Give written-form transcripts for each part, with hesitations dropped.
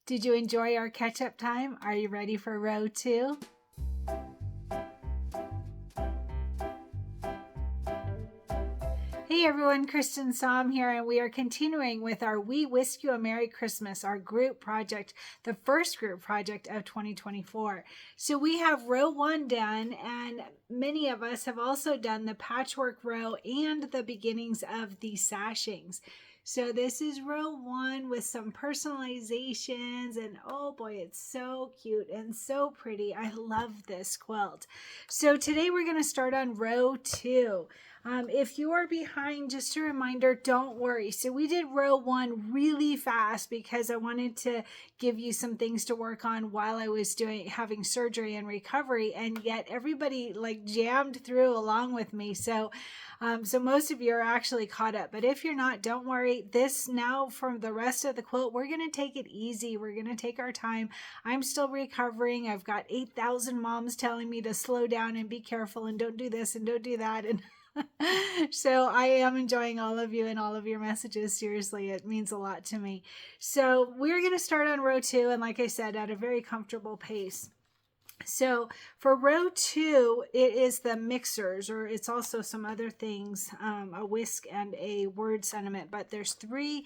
Did you enjoy our catch-up time? Are you ready for row 2? Hey everyone, Cristin Som here, and we are continuing with our We Whisk You a Merry Christmas, our group project, the first group project of 2024. So we have row 1 done, and many of us have also done the patchwork row and the beginnings of the sashings. So this is row 1 with some personalizations, and oh boy, it's so cute and so pretty. I love this quilt. So today we're going to start on row 2. If you are behind, just a reminder, don't worry. So we did row 1 really fast because I wanted to give you some things to work on while I was having surgery and recovery, and yet everybody like jammed through along with me. So most of you are actually caught up, but if you're not, don't worry. This now from the rest of the quilt, we're going to take it easy. We're going to take our time. I'm still recovering. I've got 8,000 moms telling me to slow down and be careful and don't do this and don't do that. And so I am enjoying all of you and all of your messages. Seriously, it means a lot to me. So we're going to start on row 2. And like I said, at a very comfortable pace. So for row 2, it is the mixers, or it's also some other things, a whisk and a word sentiment, but there's 3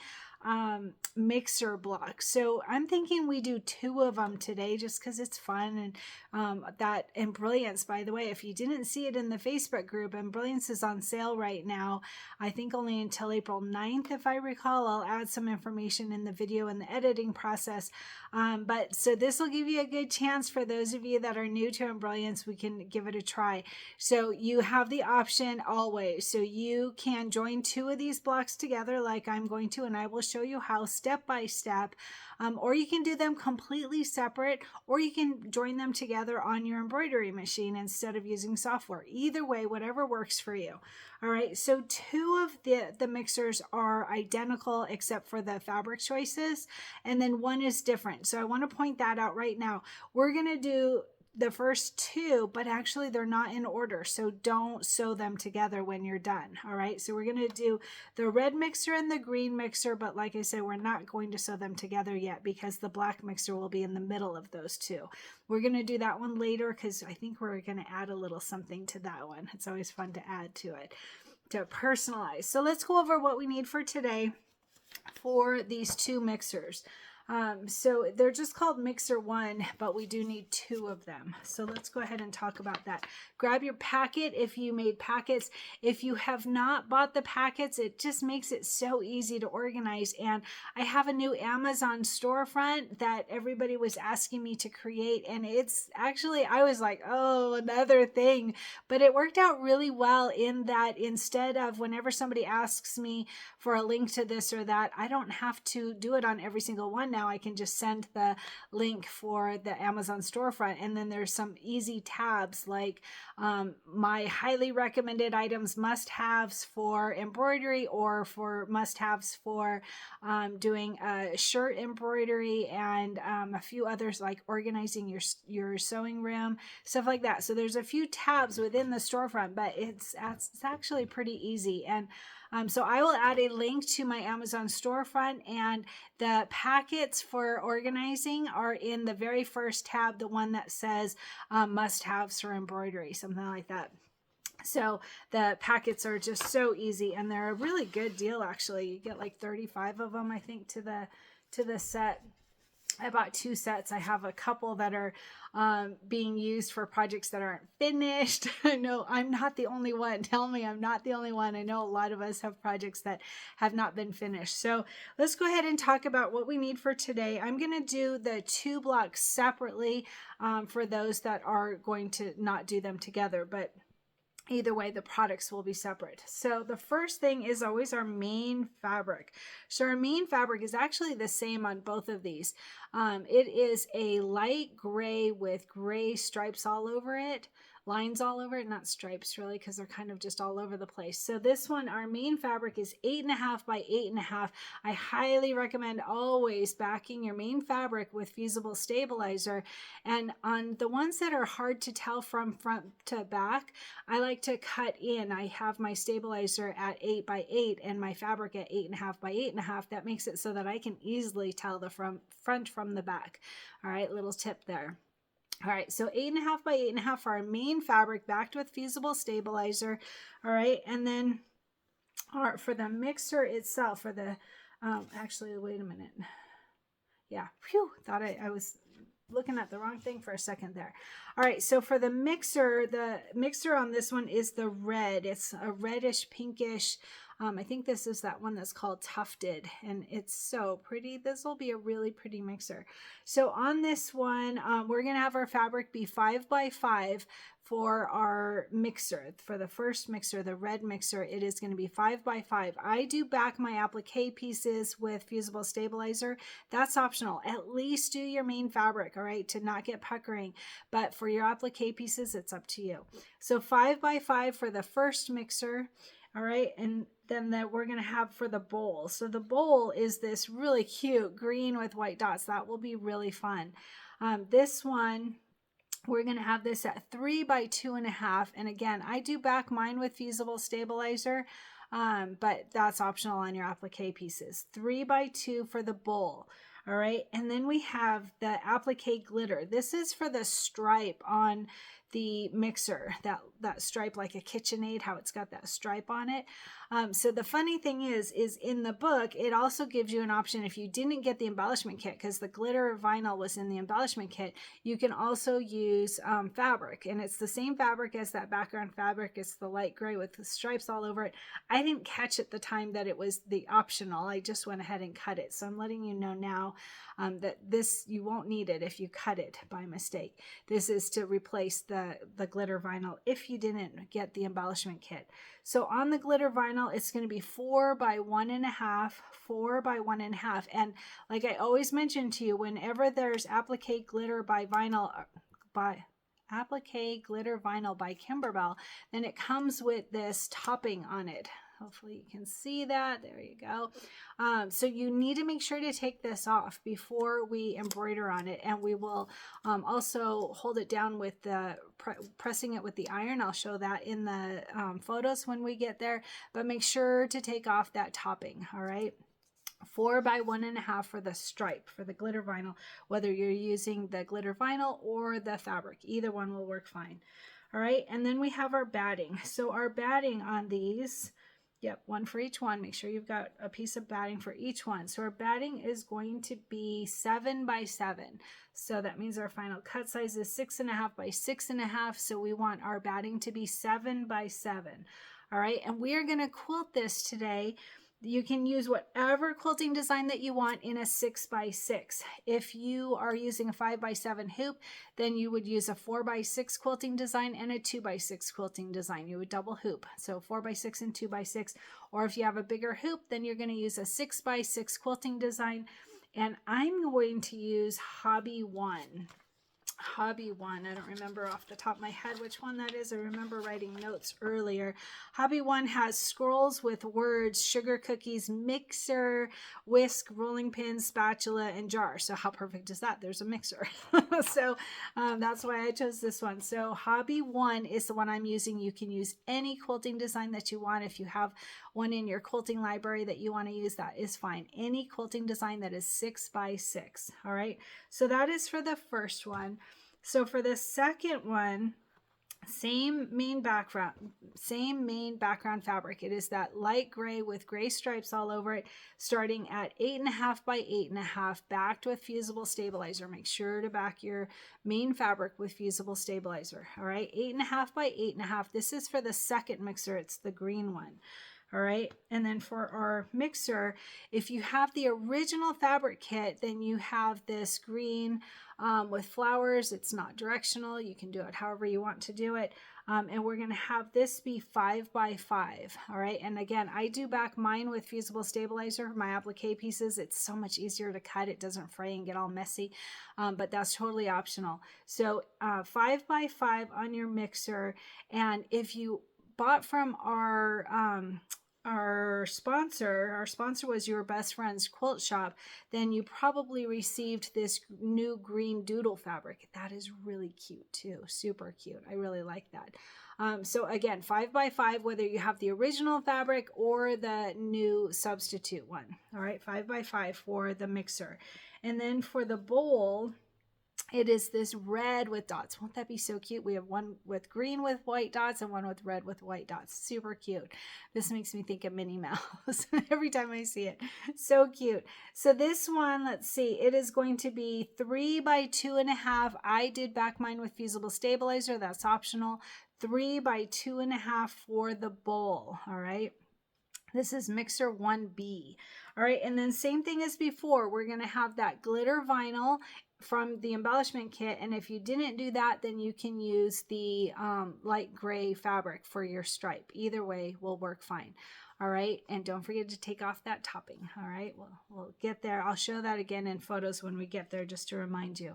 mixer blocks. So I'm thinking we do 2 of them today just because it's fun. And Brilliance, by the way, if you didn't see it in the Facebook group, and Brilliance is on sale right now, I think only until April 9th, if I recall. I'll add some information in the video and the editing process. But so this will give you a good chance for those of you that are new to Embrilliance, we can give it a try. So you have the option always. So you can join 2 of these blocks together like I'm going to, and I will show you how step by step, or you can do them completely separate, or you can join them together on your embroidery machine instead of using software. Either way, whatever works for you. All right, so 2 of the mixers are identical except for the fabric choices, and then 1 is different. So I want to point that out right now. We're going to do the first 2, but actually they're not in order, so don't sew them together when you're done. All right, so we're going to do the red mixer and the green mixer, but like I said, we're not going to sew them together yet because the black mixer will be in the middle of those 2. We're going to do that one later because I think we're going to add a little something to that one. It's always fun to add to it, to personalize. So let's go over what we need for today for these 2 mixers. So they're just called mixer 1, but we do need 2 of them. So let's go ahead and talk about that. Grab your packet if you made packets. If you have not bought the packets, it just makes it so easy to organize. And I have a new Amazon storefront that everybody was asking me to create. And it's actually, I was like, oh, another thing. But it worked out really well in that instead of whenever somebody asks me for a link to this or that, I don't have to do it on every single one. Now I can just send the link for the Amazon storefront, and then there's some easy tabs like my highly recommended items, must-haves for embroidery, or for must-haves for doing shirt embroidery, and a few others like organizing your sewing room, stuff like that. So there's a few tabs within the storefront, but it's actually pretty easy. And so I will add a link to my Amazon storefront, and the packets for organizing are in the very first tab, the one that says must-haves for embroidery, something like that. So the packets are just so easy, and they're a really good deal actually. You get like 35 of them, I think, to the set. I bought 2 sets. I have a couple that are being used for projects that aren't finished. I know I'm not the only one. Tell me I'm not the only one. I know a lot of us have projects that have not been finished. So let's go ahead and talk about what we need for today. I'm going to do the 2 blocks separately for those that are going to not do them together, but either way, the products will be separate. So the first thing is always our main fabric. So our main fabric is actually the same on both of these. It is a light gray with gray stripes all over it. lines all over it, not stripes really, because they're kind of just all over the place. So this one, our main fabric is 8.5 by 8.5. I highly recommend always backing your main fabric with fusible stabilizer. And on the ones that are hard to tell from front to back, I like to cut in. I have my stabilizer at 8 by 8 and my fabric at 8.5 by 8.5. That makes it so that I can easily tell the front from the back. All right, little tip there. All right, so 8.5 by 8.5 for our main fabric, backed with fusible stabilizer. All right, and then for the mixer itself, for the, actually, wait a minute. Yeah, phew, thought I was looking at the wrong thing for a second there. All right, so for the mixer on this one is the red. It's a reddish pinkish. I think this is that one that's called Tufted, and it's so pretty. This will be a really pretty mixer. So on this one, we're going to have our fabric be 5 by 5 for our mixer. For the first mixer, the red mixer, it is going to be 5 by 5. I do back my applique pieces with fusible stabilizer. That's optional. At least do your main fabric, all right, to not get puckering. But for your applique pieces, it's up to you. So 5 by 5 for the first mixer. All right, and then that we're going to have for the bowl. So the bowl is this really cute green with white dots. That will be really fun. This one, we're going to have this at 3 by 2.5. And again, I do back mine with fusible stabilizer, but that's optional on your applique pieces. 3 by 2 for the bowl. All right, and then we have the applique glitter. This is for the stripe on the mixer, that stripe like a KitchenAid, how it's got that stripe on it. So the funny thing is in the book, it also gives you an option if you didn't get the embellishment kit, because the glitter vinyl was in the embellishment kit, you can also use fabric, and it's the same fabric as that background fabric. It's the light gray with the stripes all over it. I didn't catch at the time that it was the optional. I just went ahead and cut it. So I'm letting you know now that this, you won't need it if you cut it by mistake. This is to replace the glitter vinyl if you didn't get the embellishment kit. So on the glitter vinyl, it's going to be 4 by 1.5, 4 by 1.5. And like I always mention to you, whenever there's applique glitter by vinyl, applique glitter vinyl by Kimberbell, then it comes with this topping on it. Hopefully you can see that. There you go. So you need to make sure to take this off before we embroider on it. And we will also hold it down with the pressing it with the iron. I'll show that in the photos when we get there. But make sure to take off that topping. All right. 4 by 1.5 for the stripe, for the glitter vinyl, whether you're using the glitter vinyl or the fabric. Either one will work fine. All right. And then we have our batting. So our batting on these, yep, one for each one. Make sure you've got a piece of batting for each one. So our batting is going to be 7 by 7. So that means our final cut size is 6.5 by 6.5. So we want our batting to be 7 by 7. All right. And we are going to quilt this today. You can use whatever quilting design that you want in a 6 by 6. If you are using a 5 by 7 hoop, then you would use a 4 by 6 quilting design and a 2 by 6 quilting design. You would double hoop. So 4 by 6 and 2 by 6. Or if you have a bigger hoop, then you're going to use a 6 by 6 quilting design. And I'm going to use Hobby 1. Hobby 1. I don't remember off the top of my head which one that is. I remember writing notes earlier. Hobby 1 has scrolls with words, sugar cookies, mixer, whisk, rolling pin, spatula, and jar. So how perfect is that? There's a mixer. So that's why I chose this one. So Hobby 1 is the one I'm using. You can use any quilting design that you want. If you have one in your quilting library that you want to use, that is fine. Any quilting design that is 6 by 6. All right. So that is for the first one. So for the second one, same main background fabric. It is that light gray with gray stripes all over it, starting at 8.5 by 8.5, backed with fusible stabilizer. Make sure to back your main fabric with fusible stabilizer. All right, 8.5 by 8.5. This is for the second mixer. It's the green one. All right, and then for our mixer, if you have the original fabric kit, then you have this green with flowers. It's not directional. You can do it however you want to do it. And we're going to have this be 5 by 5. All right. And again, I do back mine with fusible stabilizer, my applique pieces. It's so much easier to cut. It doesn't fray and get all messy, but that's totally optional. So 5 by 5 on your mixer. And if you bought from our sponsor was Your Best Friend's Quilt Shop, then you probably received this new green doodle fabric. That is really cute too, super cute. I really like that. So again, 5 by 5, whether you have the original fabric or the new substitute one. All right, 5 by 5 for the mixer. And then for the bowl, it is this red with dots. Won't that be so cute? We have one with green with white dots and one with red with white dots. Super cute. This makes me think of Minnie Mouse every time I see it. So cute. So this one, let's see, it is going to be 3 by 2.5. I did back mine with fusible stabilizer. That's optional. 3 by 2.5 for the bowl. All right. This is mixer 1B. All right. And then same thing as before, we're going to have that glitter vinyl from the embellishment kit. And if you didn't do that, then you can use the light gray fabric for your stripe. Either way will work fine. All right. And don't forget to take off that topping. All right. We'll get there. I'll show that again in photos when we get there, just to remind you.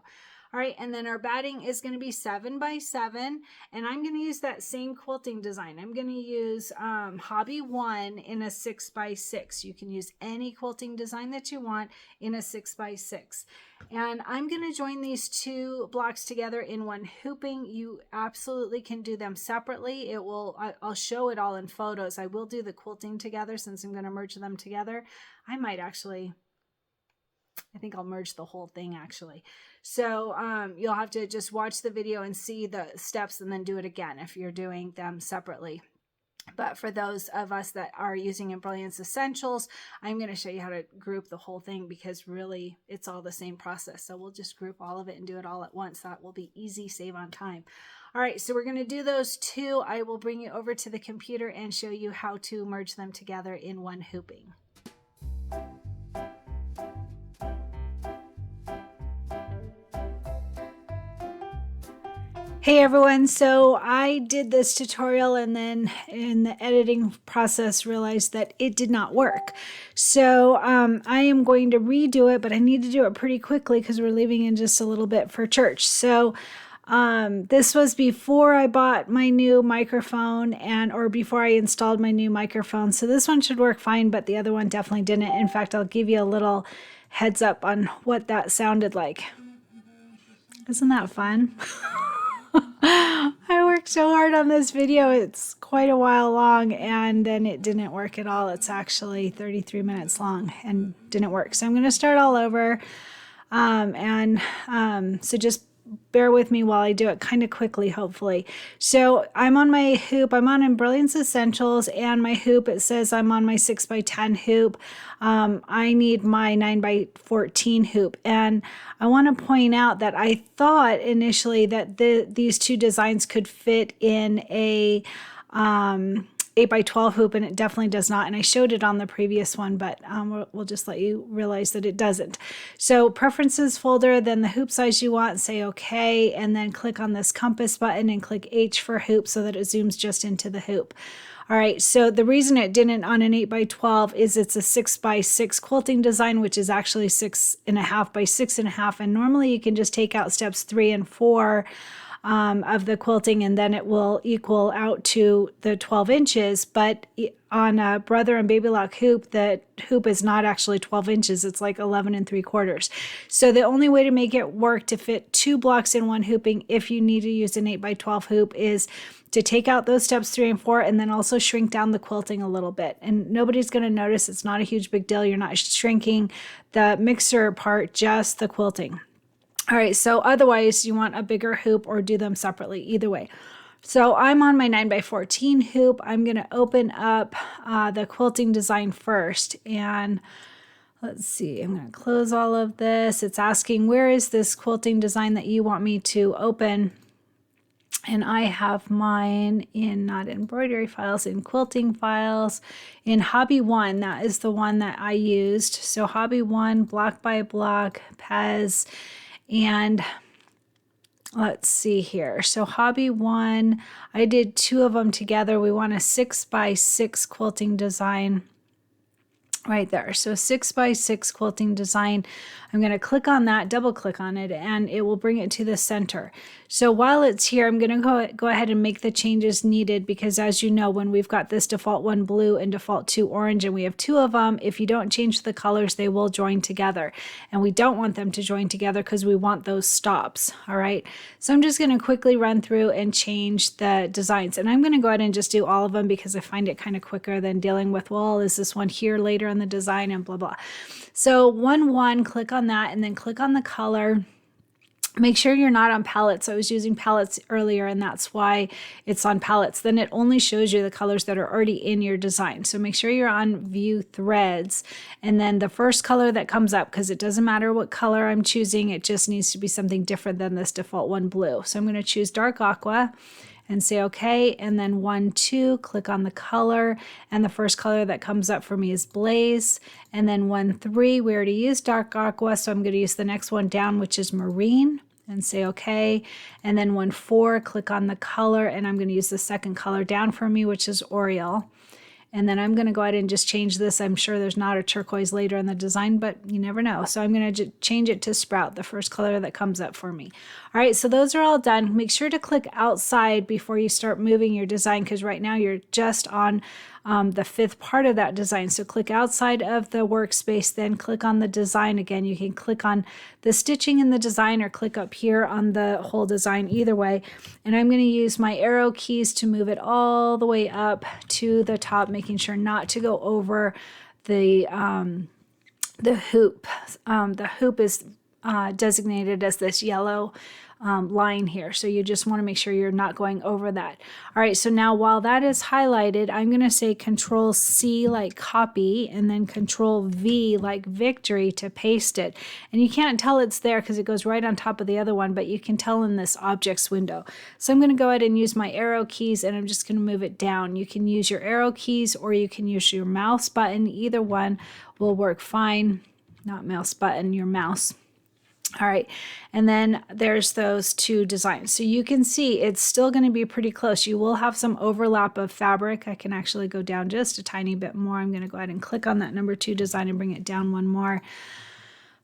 All right, and then our batting is going to be 7 by 7, and I'm going to use that same quilting design. I'm going to use Hobby 1 in a 6 by 6. You can use any quilting design that you want in a 6 by 6. And I'm going to join these two blocks together in one hooping. You absolutely can do them separately. I'll show it all in photos. I will do the quilting together since I'm going to merge them together. I think I'll merge the whole thing actually. So you'll have to just watch the video and see the steps and then do it again if you're doing them separately. But for those of us that are using Embellishment Essentials, I'm going to show you how to group the whole thing because really it's all the same process. So we'll just group all of it and do it all at once. That will be easy, save on time. All right, so we're going to do those two. I will bring you over to the computer and show you how to merge them together in one hooping. Hey everyone, so I did this tutorial and then in the editing process realized that it did not work. So I am going to redo it, but I need to do it pretty quickly because we're leaving in just a little bit for church. So this was before I bought my new microphone or before I installed my new microphone. So this one should work fine, but the other one definitely didn't. In fact, I'll give you a little heads up on what that sounded like. Isn't that fun? I worked so hard on this video. It's quite a while long and then it didn't work at all. It's actually 33 minutes long and didn't work. So I'm going to start all over. So just bear with me while I do it kind of quickly, hopefully. So I'm on my hoop. I'm on Embellishment Essentials and my hoop, it says I'm on my 6 by 10 hoop. I need my 9 by 14 hoop. And I want to point out that I thought initially that these two designs could fit in a 8 by 12 hoop, and it definitely does not. And I showed it on the previous one, but we'll just let you realize that it doesn't. So preferences folder, then the hoop size you want, say okay, and then click on this compass button and click H for hoop so that it zooms just into the hoop. All right, so the reason it didn't on an 8 by 12 is it's a 6 by 6 quilting design, which is actually 6.5 by 6.5. And normally you can just take out steps 3 and 4 of the quilting and then it will equal out to the 12 inches. But on a brother and baby lock hoop, the hoop is not actually 12 inches. It's like 11 3/4. So the only way to make it work to fit 2 blocks in one hooping, if you need to use an 8 by 12 hoop, is to take out those steps 3 and 4 and then also shrink down the quilting a little bit. And nobody's going to notice. It's not a huge big deal. You're not shrinking the mixer part, just the quilting. All right, so otherwise you want a bigger hoop or do them separately, either way. So I'm on my 9 by 14 hoop. I'm going to open up the quilting design first. And let's see, I'm going to close all of this. It's asking, where is this quilting design that you want me to open? And I have mine in not embroidery files, in quilting files, in Hobby 1. That is the one that I used. So Hobby 1, block by block, Pez. And let's see here. So hobby 1, I did 2 of them together. We want a 6x6 quilting design right there. So 6x6 quilting design. I'm going to click on that, double click on it, and it will bring it to the center. So while it's here, I'm going to go ahead and make the changes needed, because as you know, when we've got this default 1 blue and default 2 orange, and we have 2 of them, if you don't change the colors, they will join together. And we don't want them to join together because we want those stops. All right. So I'm just going to quickly run through and change the designs. And I'm going to go ahead and just do all of them because I find it kind of quicker than dealing with, well, is this one here later in the design and blah, blah. So 1-1, click on that and then click on the color. Make sure you're not on palettes. I was using palettes earlier, and that's why it's on palettes. Then it only shows you the colors that are already in your design. So make sure you're on view threads, and then the first color that comes up, because it doesn't matter what color I'm choosing, it just needs to be something different than this default 1 blue. So I'm going to choose dark aqua and say okay, and then 1-2, click on the color, and the first color that comes up for me is Blaze. And then 1-3, we already used dark aqua, so I'm going to use the next one down, which is Marine, and say okay. And then 1-4, click on the color, and I'm going to use the second color down for me, which is Oriole. And then I'm going to go ahead and just change this. I'm sure there's not a turquoise later in the design, but you never know. So I'm going to change it to Sprout, the first color that comes up for me. All right, so those are all done. Make sure to click outside before you start moving your design, because right now you're just on the 5th part of that design. So click outside of the workspace, then click on the design again. You can click on the stitching in the design or click up here on the whole design, either way. And I'm going to use my arrow keys to move it all the way up to the top, making sure not to go over the hoop. The hoop is designated as this yellow line here. So you just want to make sure you're not going over that. All right, so now while that is highlighted, I'm going to say Control C like copy, and then Control V like victory to paste it. And you can't tell it's there because it goes right on top of the other one, but you can tell in this objects window. So I'm going to go ahead and use my arrow keys, and I'm just going to move it down. You can use your arrow keys or you can use your mouse button. Either one will work fine. Not mouse button, your mouse. All right, and then there's those 2 designs. So you can see it's still going to be pretty close. You will have some overlap of fabric. I can actually go down just a tiny bit more. I'm going to go ahead and click on that number 2 design and bring it down one more.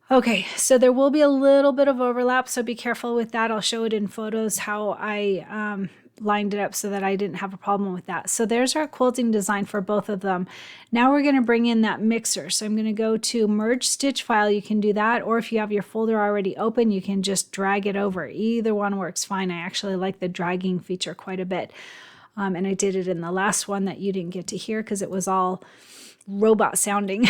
Okay, so there will be a little bit of overlap, so be careful with that. I'll show it in photos how I lined it up so that I didn't have a problem with that. So there's our quilting design for both of them. Now we're going to bring in that mixer. So I'm going to go to merge stitch file. You can do that, or if you have your folder already open, you can just drag it over. Either one works fine. I actually like the dragging feature quite a bit. And I did it in the last one that you didn't get to hear because it was all robot sounding.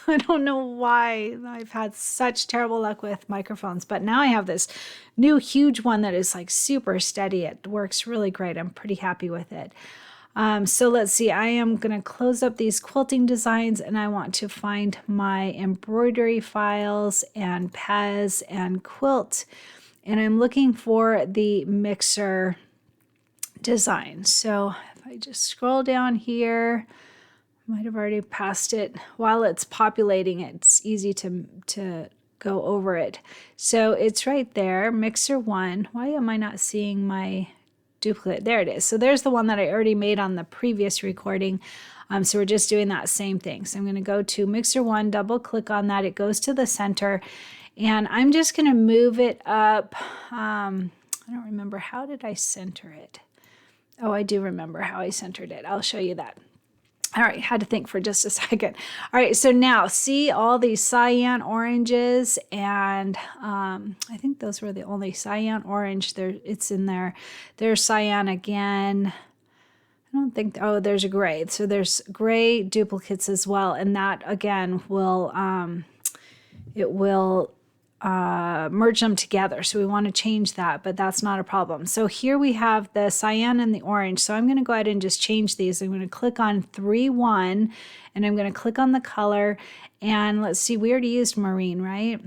I don't know why. I've had such terrible luck with microphones, but now I have this new huge one that is like super steady. It works really great. I'm pretty happy with it. So let's see. I am going to close up these quilting designs, and I want to find my embroidery files and Pez and Quilt, and I'm looking for the mixer design. So if I just scroll down here, might have already passed it. While it's populating, it's easy to go over it. So it's right there, mixer 1. Why am I not seeing my duplicate? There it is. So there's the one that I already made on the previous recording. So we're just doing that same thing. So I'm going to go to mixer 1, double click on that. It goes to the center, and I'm just going to move it up. I don't remember, how did I center it? Oh, I do remember how I centered it. I'll show you that. All right, had to think for just a second. All right, so now see all these cyan oranges, and I think those were the only cyan orange. It's in there. There's cyan again. I don't think, oh, there's a gray. So there's gray duplicates as well, and that again will, it will merge them together. So we want to change that, but that's not a problem. So here we have the cyan and the orange. So I'm going to go ahead and just change these. I'm going to click on 3-1, and I'm going to click on the color. And let's see, we already used marine, right?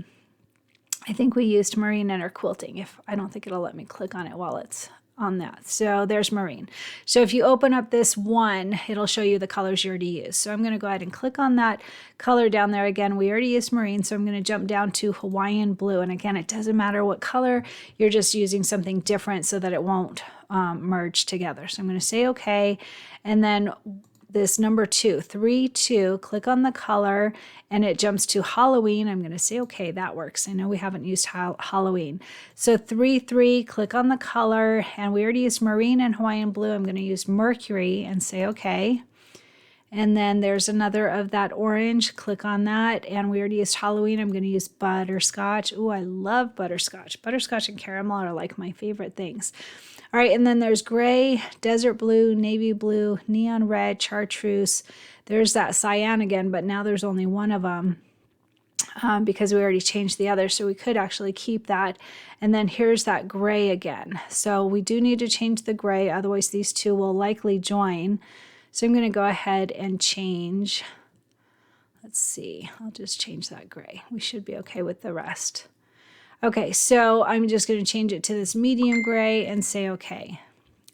I think we used marine in our quilting. I don't think it'll let me click on it while it's on that. So there's marine. So if you open up this one, it'll show you the colors you already used. So I'm going to go ahead and click on that color down there. Again, we already used marine, so I'm going to jump down to Hawaiian blue. And again, it doesn't matter what color, you're just using something different so that it won't merge together. So I'm going to say okay. And then this number 2, 3, 2, click on the color and it jumps to Halloween. I'm going to say, okay, that works. I know we haven't used Halloween. So 3, 3, click on the color, and we already used marine and Hawaiian blue. I'm going to use mercury and say, okay. And then there's another of that orange, click on that. And we already used Halloween. I'm going to use butterscotch. Ooh, I love butterscotch. Butterscotch and caramel are like my favorite things. All right, and then there's gray, desert blue, navy blue, neon red, chartreuse. There's that cyan again, but now there's only one of them because we already changed the other, so we could actually keep that. And then here's that gray again. So we do need to change the gray, otherwise these two will likely join. So I'm going to go ahead and change. Let's see, I'll just change that gray. We should be okay with the rest. Okay, so I'm just going to change it to this medium gray and say okay.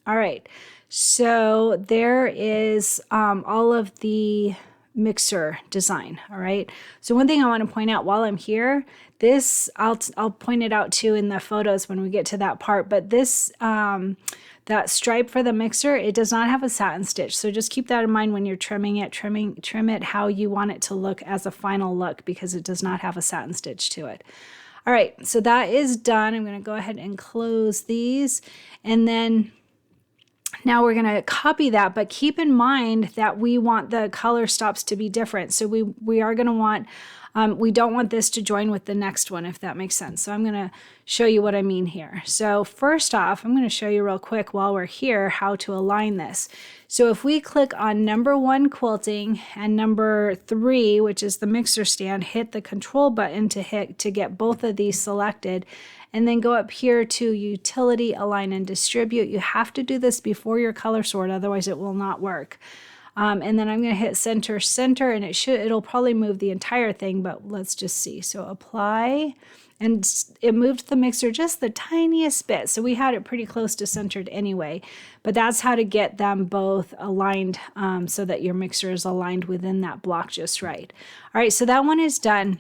All right, so there is all of the mixer design. All right, so one thing I want to point out while I'm here, this I'll point it out too in the photos when we get to that part, but this that stripe for the mixer, it does not have a satin stitch, so just keep that in mind when you're trimming it. Trim it how you want it to look as a final look, because it does not have a satin stitch to it. All right, so that is done. I'm going to go ahead and close these, and then now we're going to copy that, but keep in mind that we want the color stops to be different. So we are going to want, we don't want this to join with the next one, if that makes sense. So I'm going to show you what I mean here. So first off, I'm going to show you real quick while we're here how to align this. So if we click on number 1 quilting and number 3, which is the mixer stand, hit the control button to get both of these selected, and then go up here to utility, align and distribute. You have to do this before your color sort, otherwise it will not work. And then I'm going to hit center, and it'll probably move the entire thing, but let's just see. So apply, and it moved the mixer just the tiniest bit. So we had it pretty close to centered anyway, but that's how to get them both aligned so that your mixer is aligned within that block just right. All right, so that one is done.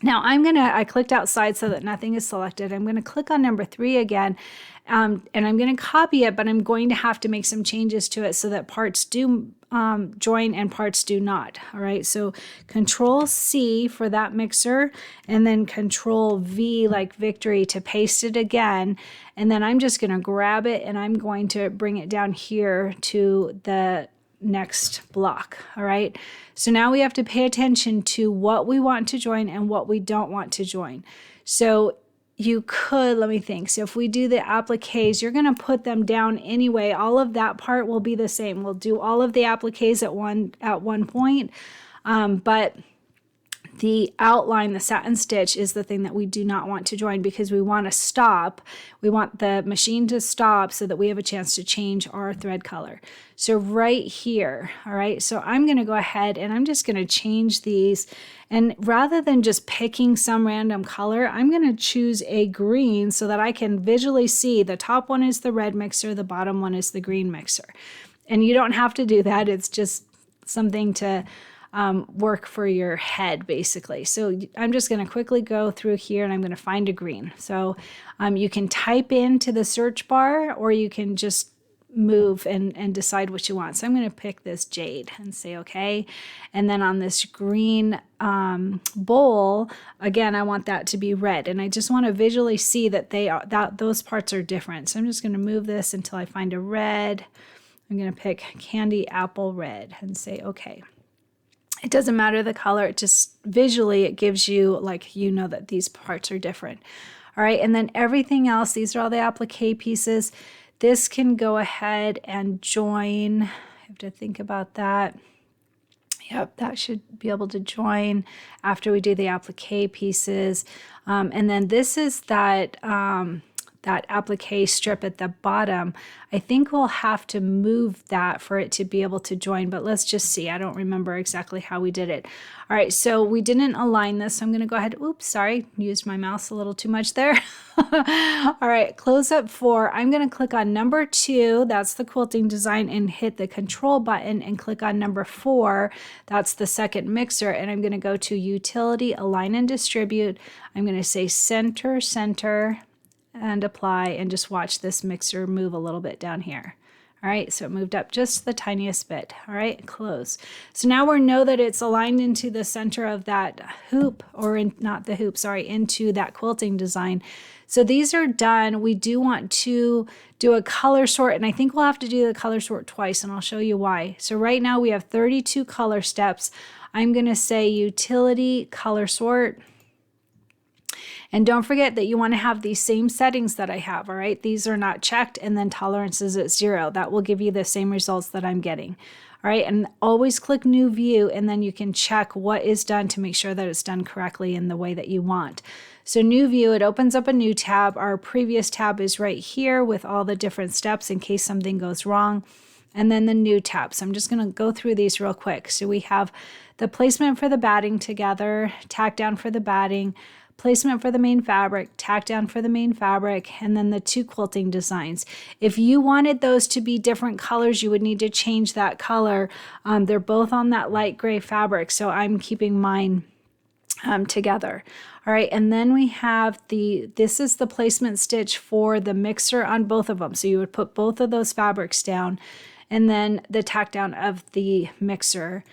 Now I clicked outside so that nothing is selected. I'm going to click on number 3 again, and I'm going to copy it, but I'm going to have to make some changes to it so that parts do join and parts do not. All right, so Control C for that mixer, and then Control V like victory to paste it again. And then I'm just going to grab it and I'm going to bring it down here to the next block. All right, so now we have to pay attention to what we want to join and what we don't want to join. So you could, let me think. So if we do the appliques, you're going to put them down anyway. All of that part will be the same. We'll do all of the appliques at one point, but the outline, the satin stitch, is the thing that we do not want to join, because we want to stop. We want the machine to stop so that we have a chance to change our thread color. So right here, all right, so I'm going to go ahead and I'm just going to change these. And rather than just picking some random color, I'm going to choose a green so that I can visually see the top one is the red mixer, the bottom one is the green mixer. And you don't have to do that. It's just something to work for your head, basically. So I'm just going to quickly go through here and I'm going to find a green. So you can type into the search bar, or you can just move and decide what you want. So I'm going to pick this jade and say okay. And then on this green bowl, again, I want that to be red, and I just want to visually see that those parts are different. So I'm just going to move this until I find a red. I'm going to pick candy apple red and say okay. It doesn't matter the color, it just visually it gives you, like, you know that these parts are different. All right, and then everything else, these are all the applique pieces. This can go ahead and join. I have to think about that. Yep, that should be able to join after we do the applique pieces. And then this is that that applique strip at the bottom. I think we'll have to move that for it to be able to join, but let's just see. I don't remember exactly how we did it. All right, so we didn't align this. So I'm gonna go ahead, oops, sorry, used my mouse a little too much there. All right, close up 4. I'm gonna click on number 2, that's the quilting design, and hit the control button and click on number 4, that's the second mixer, and I'm gonna go to utility, align and distribute. I'm gonna say center, center, and apply, and just watch this mixer move a little bit down here. All right, so it moved up just the tiniest bit. All right, close. So now we know that it's aligned into the center of that hoop, or not the hoop, sorry, into that quilting design. So these are done. We do want to do a color sort, and I think we'll have to do the color sort twice, and I'll show you why. So right now we have 32 color steps. I'm gonna say utility, color sort. And don't forget that you want to have these same settings that I have, all right? These are not checked, and then tolerance is at 0. That will give you the same results that I'm getting. All right, and always click New View, and then you can check what is done to make sure that it's done correctly in the way that you want. So New View, it opens up a new tab. Our previous tab is right here with all the different steps in case something goes wrong. And then the new tab. So I'm just going to go through these real quick. So we have the placement for the batting together, tack down for the batting, placement for the main fabric, tack down for the main fabric, and then the 2 quilting designs. If you wanted those to be different colors, you would need to change that color. They're both on that light gray fabric, so I'm keeping mine together. All right, and then we have this is the placement stitch for the mixer on both of them. So you would put both of those fabrics down, and then the tack down of the mixer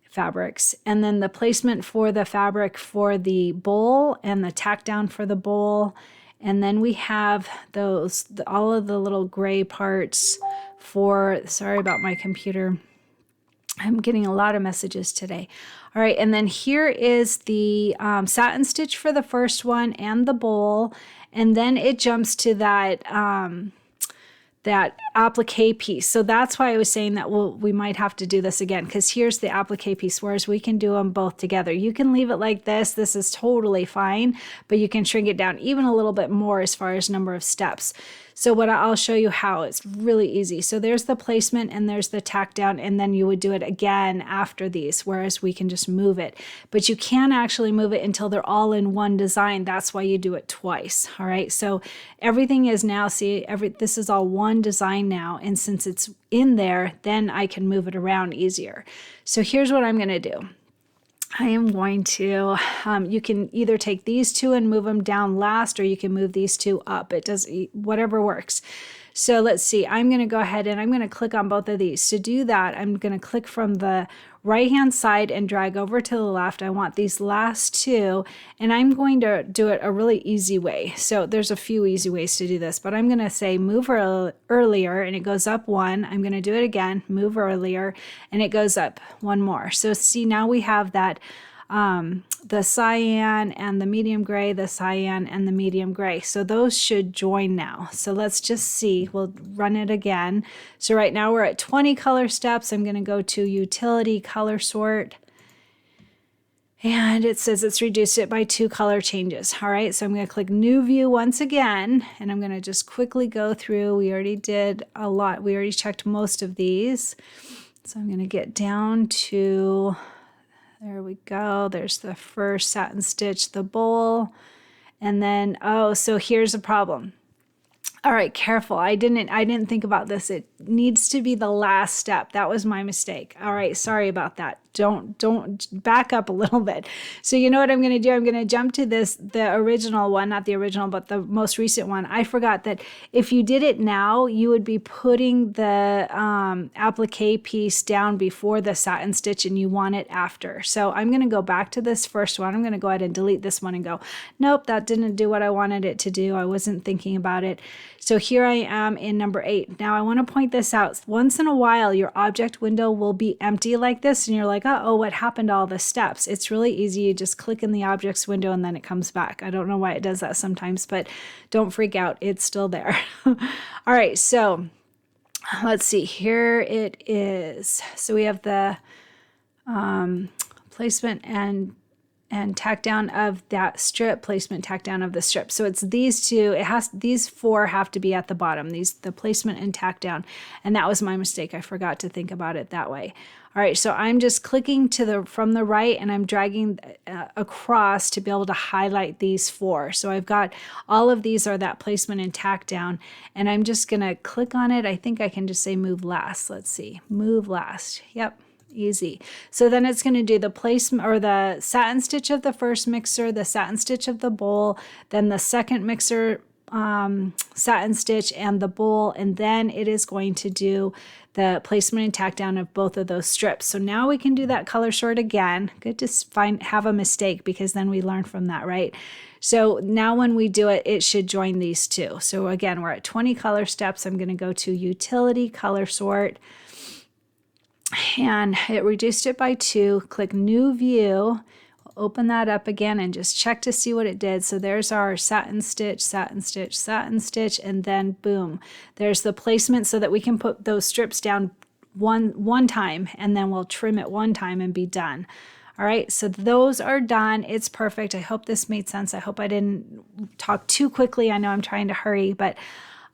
fabrics, and then the placement for the fabric for the bowl and the tack down for the bowl. And then we have all of the little gray parts for, sorry about my computer, I'm getting a lot of messages today. All right, and then here is the satin stitch for the first one and the bowl, and then it jumps to that that applique piece. So that's why I was saying that we might have to do this again, because here's the applique piece, whereas we can do them both together. You can leave it like this. This is totally fine, but you can shrink it down even a little bit more as far as number of steps. So I'll show you how. It's really easy. So there's the placement and there's the tack down, and then you would do it again after these, whereas we can just move it. But you can actually move it until they're all in one design. That's why you do it twice. All right. So everything is now, see, this is all one design now. And since it's in there, then I can move it around easier. So here's what I'm going to do. I am going to, you can either take these 2 and move them down last, or you can move these 2 up. It does, whatever works. So let's see, I'm going to go ahead and I'm going to click on both of these. To do that, I'm going to click from the right-hand side and drag over to the left. I want these last 2, and I'm going to do it a really easy way. So there's a few easy ways to do this, but I'm going to say move earlier, and it goes up 1. I'm going to do it again, move earlier, and it goes up 1 more. So see, now we have that the cyan and the medium gray, the cyan and the medium gray. So those should join now. So let's just see. We'll run it again. So right now we're at 20 color steps. I'm going to go to utility, color sort. And it says it's reduced it by 2 color changes. All right, so I'm going to click New View once again, and I'm going to just quickly go through. We already did a lot. We already checked most of these. So I'm going to get down to... There we go. There's the first satin stitch, the bowl. And then, oh, so here's a problem. All right, careful. I didn't think about this. It needs to be the last step. That was my mistake. All right, sorry about that. Don't back up a little bit. So you know what I'm going to do? I'm going to jump to the original one, not the original, but the most recent one. I forgot that if you did it now, you would be putting the applique piece down before the satin stitch, and you want it after. So I'm going to go back to this first one. I'm going to go ahead and delete this one and go, nope, that didn't do what I wanted it to do. I wasn't thinking about it. So here I am in number 8. Now I want to point this out. Once in a while, your object window will be empty like this, and you're like, oh, what happened to all the steps? It's really easy. You just click in the objects window and then it comes back. I don't know why it does that sometimes, but don't freak out. It's still there. All right, so let's see. Here it is. So we have the placement and and tack down of that strip, placement, tack down of the strip. So it's these two, these four have to be at the bottom, the placement and tack down. And that was my mistake. I forgot to think about it that way. All right, so I'm just clicking from the right and I'm dragging across to be able to highlight these four. So I've got all of these are that placement and tack down, and I'm just gonna click on it. I think I can just say move last. Let's see, move last. Yep. Easy. So then it's going to do the placement or the satin stitch of the first mixer, the satin stitch of the bowl, then the second mixer satin stitch and the bowl, and then it is going to do the placement and tack down of both of those strips. So now we can do that color sort again. Good to have a mistake, because then we learn from that, right? So now when we do it, it should join these two. So again, we're at 20 color steps. I'm going to go to utility color sort, and it reduced it by 2. Click new view, open that up again and just check to see what it did. So there's our satin stitch, satin stitch, satin stitch, and then boom, there's the placement so that we can put those strips down one time, and then we'll trim it one time and be done. All right, so those are done. It's perfect. I hope this made sense. I hope I didn't talk too quickly. I know I'm trying to hurry, but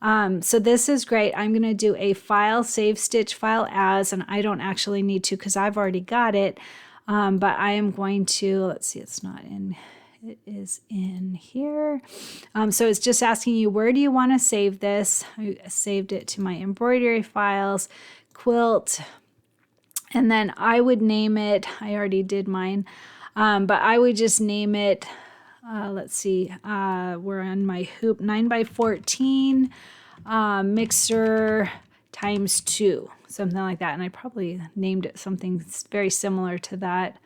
so this is great. I'm going to do a file, save stitch file as, and I don't actually need to because I've already got it. But I am going to, let's see, it's not in, it is in here. So it's just asking you, where do you want to save this? I saved it to my embroidery files, Quilt, and then I would name it, I already did mine, but I would just name it, let's see, we're on my hoop 9x14 mixer times 2, something like that. And I probably named it something very similar to that.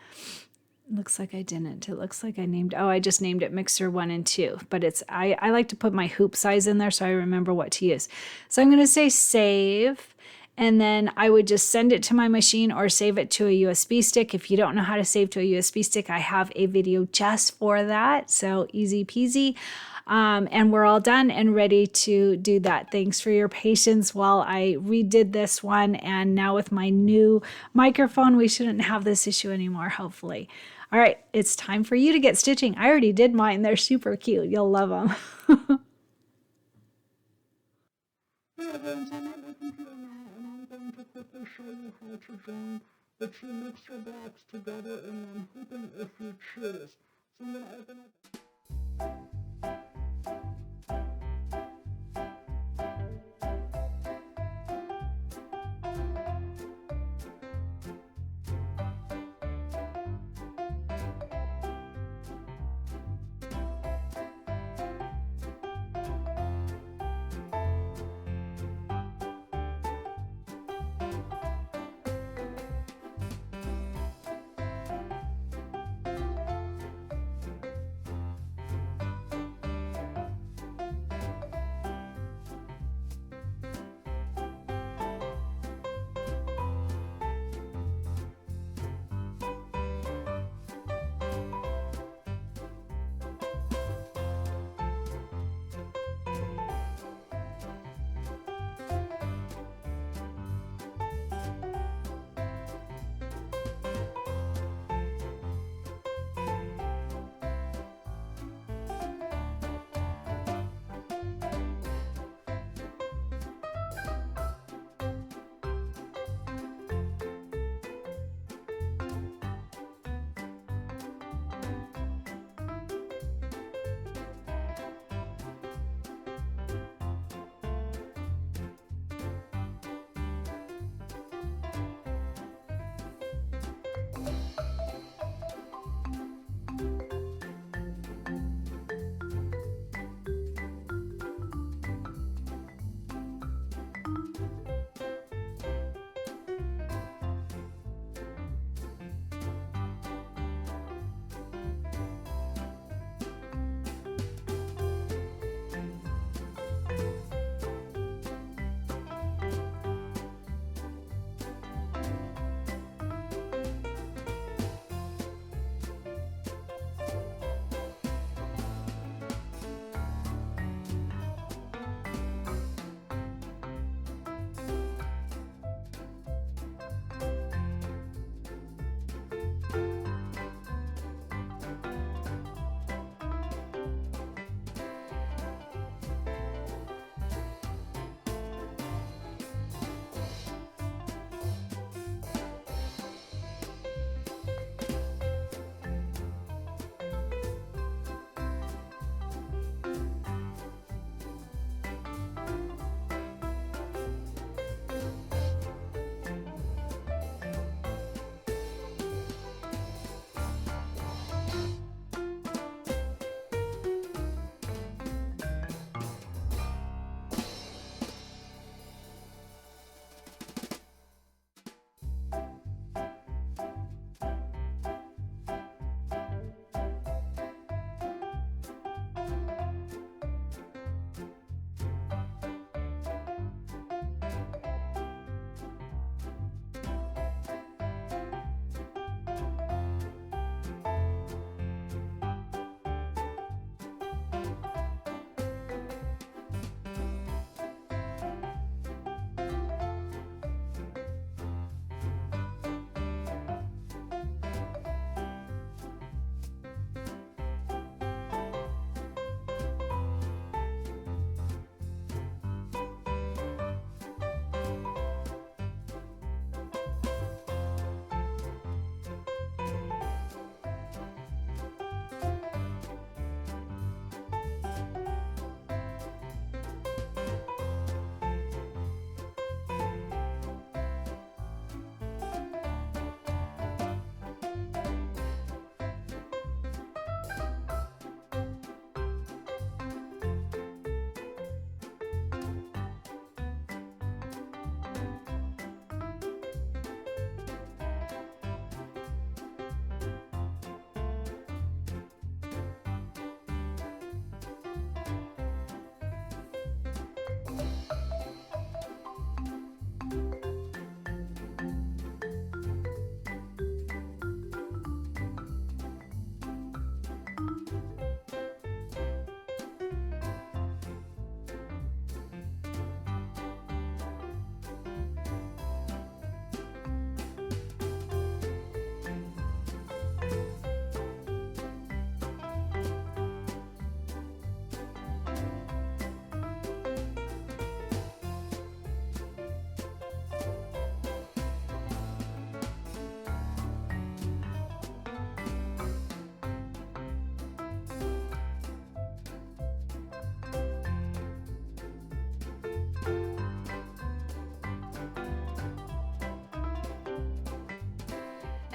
Looks like I didn't. It looks like I named, I just named it mixer 1 and 2, but it's, I like to put my hoop size in there so I remember what to use. So I'm going to say save, and then I would just send it to my machine or save it to a USB stick. If you don't know how to save to a USB stick, I have a video just for that. So easy peasy. And we're all done and ready to do that. Thanks for your patience while I redid this one. And now with my new microphone, we shouldn't have this issue anymore, hopefully. All right, it's time for you to get stitching. I already did mine. They're super cute. You'll love them. Hey everyone, so I'm at my computer now, and I'm going to quickly show you how to join the 2 mixer blocks together in one hooping if you choose. So I'm going to open up.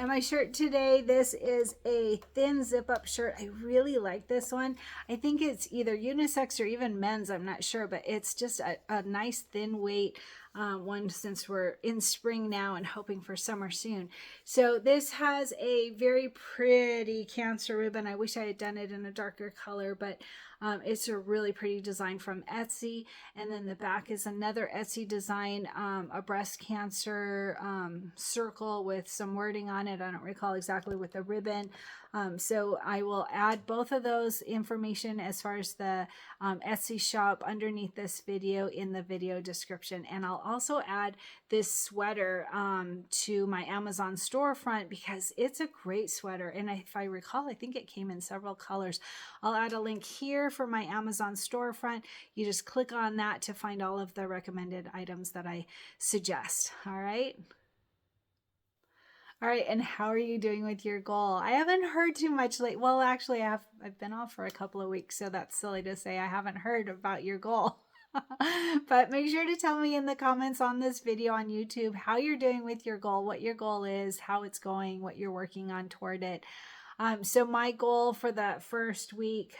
my shirt today, this is a thin zip up shirt. I really like this one. I think it's either unisex or even men's, I'm not sure, but it's just a nice thin weight one, since we're in spring now and hoping for summer soon. So this has a very pretty Cancer ribbon. I wish I had done it in a darker color, but it's a really pretty design from Etsy. And then the back is another Etsy design, a breast cancer circle with some wording on it. I don't recall exactly with the ribbon. So I will add both of those information as far as the Etsy shop underneath this video in the video description. And I'll also add this sweater to my Amazon storefront because it's a great sweater. And if I recall, I think it came in several colors. I'll add a link here for my Amazon storefront. You just click on that to find all of the recommended items that I suggest. All right. All right, and how are you doing with your goal? I haven't heard too much lately. Well, actually, I've been off for a couple of weeks, so that's silly to say I haven't heard about your goal. But make sure to tell me in the comments on this video on YouTube how you're doing with your goal, what your goal is, how it's going, what you're working on toward it. So my goal for the first week,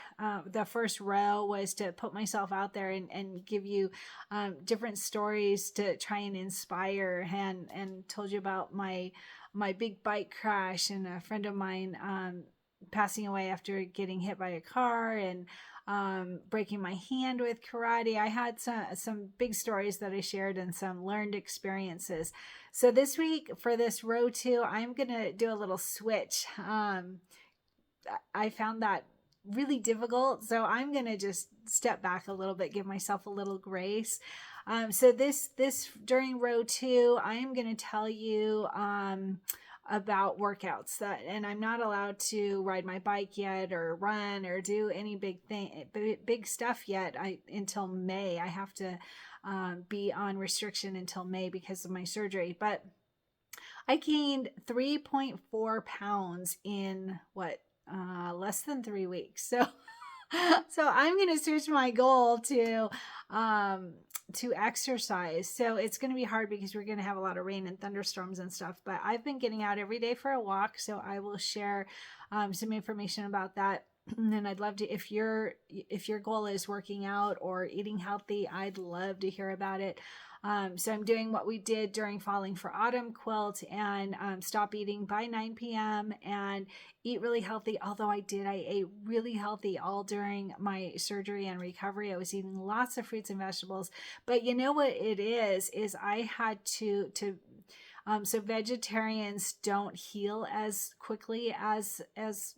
the first row, was to put myself out there and give you different stories to try and inspire, and told you about my big bike crash and a friend of mine passing away after getting hit by a car, and breaking my hand with karate. I had some big stories that I shared and some learned experiences. So this week for this row 2, I'm going to do a little switch. I found that really difficult, so I'm going to just step back a little bit, give myself a little grace. So this during row 2, I am going to tell you about workouts and I'm not allowed to ride my bike yet or run or do any big stuff yet until May. I have to be on restriction until May because of my surgery. But I gained 3.4 pounds in less than 3 weeks. So I'm going to switch my goal to exercise. So it's going to be hard because we're going to have a lot of rain and thunderstorms and stuff, but I've been getting out every day for a walk. So I will share some information about that. And I'd love to, if your goal is working out or eating healthy, I'd love to hear about it. So I'm doing what we did during Falling for Autumn Quilt, and stop eating by 9 p.m. and eat really healthy. Although I ate really healthy all during my surgery and recovery. I was eating lots of fruits and vegetables, but you know what it is I had to so vegetarians don't heal as quickly as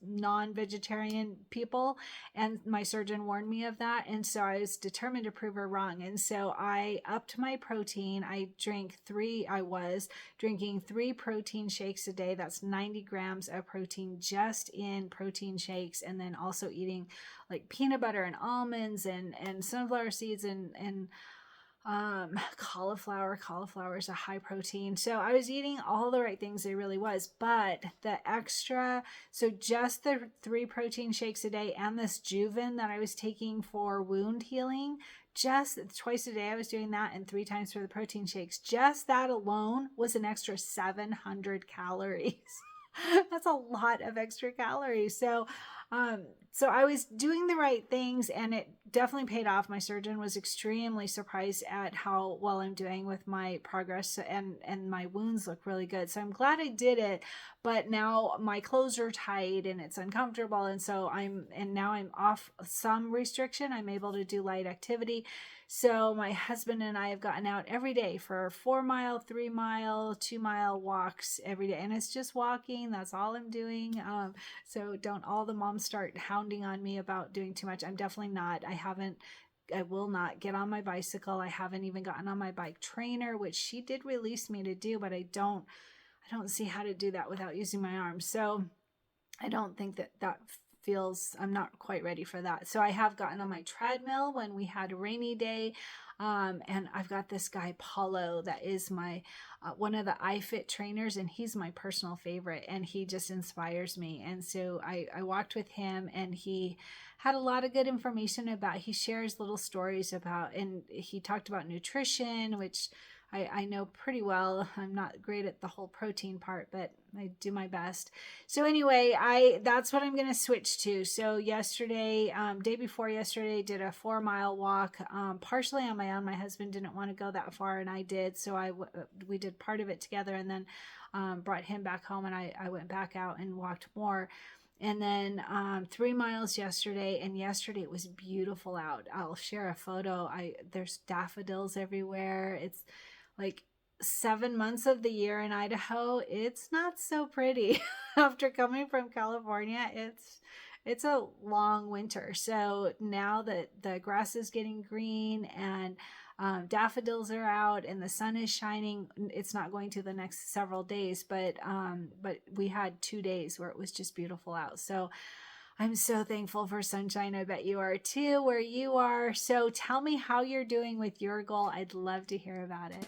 non-vegetarian people, and my surgeon warned me of that, and so I was determined to prove her wrong. And so I upped my protein. I was drinking 3 protein shakes a day. That's 90 grams of protein just in protein shakes, and then also eating like peanut butter and almonds and sunflower seeds and cauliflower is a high protein. So I was eating all the right things. It really was. But the extra, so just the 3 protein shakes a day and this Juven that I was taking for wound healing, just twice a day I was doing that, and 3 times for the protein shakes. Just that alone was an extra 700 calories. That's a lot of extra calories. So I was doing the right things, and it definitely paid off. My surgeon was extremely surprised at how well I'm doing with my progress, and my wounds look really good. So I'm glad I did it, but now my clothes are tight and it's uncomfortable. And so now I'm off some restriction. I'm able to do light activity. So my husband and I have gotten out every day for 4 mile, 3 mile, 2 mile walks every day. And it's just walking. That's all I'm doing. So don't all the moms start hounding on me about doing too much. I'm definitely not. I will not get on my bicycle. I haven't even gotten on my bike trainer, which she did release me to do, but I don't see how to do that without using my arms. So I don't think that I'm not quite ready for that. So I have gotten on my treadmill when we had a rainy day. And I've got this guy, Paulo, that is my one of the iFit trainers, and he's my personal favorite, and he just inspires me. And so I walked with him, and he had a lot of good information he shares little stories about, and he talked about nutrition, which I know pretty well. I'm not great at the whole protein part, but I do my best. So anyway, that's what I'm going to switch to. So yesterday, day before yesterday, did a 4-mile walk, partially on my own. My husband didn't want to go that far, and I did. So we did part of it together, and then brought him back home, and I went back out and walked more. And then 3 miles yesterday, and yesterday it was beautiful out. I'll share a photo. There's daffodils everywhere. It's like 7 months of the year in Idaho. It's not so pretty. After coming from California, it's a long winter. So now that the grass is getting green and daffodils are out and the sun is shining, it's not going to the next several days, but we had 2 days where it was just beautiful out. So I'm so thankful for sunshine. I bet you are too, where you are. So tell me how you're doing with your goal. I'd love to hear about it.